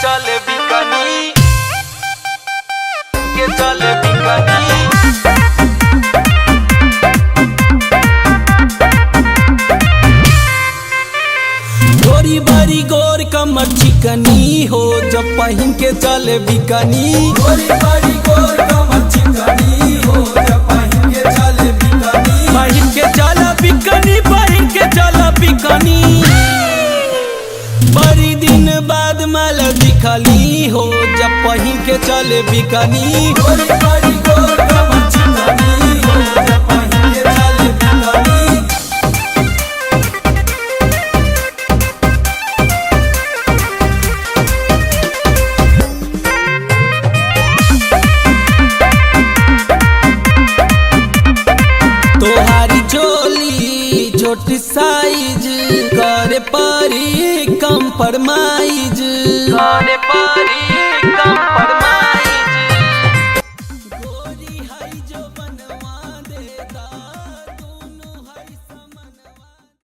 चले बिकनी के चले बिकनी गोरी बारी गोर कमर चिकनी हो जब पहन के चले बिकनी। गोरी बारी गोर कमर चिकनी हो जब पहन के चले बिकनी। पहन के चला बिकनी, पहन के चला बिकनी। बड़ी दिन बाद माल दिखली हो जब पहन के चले बिकनी। गोरी बारी गोर कमर चिकनी हो जब पहन के चले बिकनी। तोहारी चोली छोटी साइज करे परी कंप्रोमाइज करे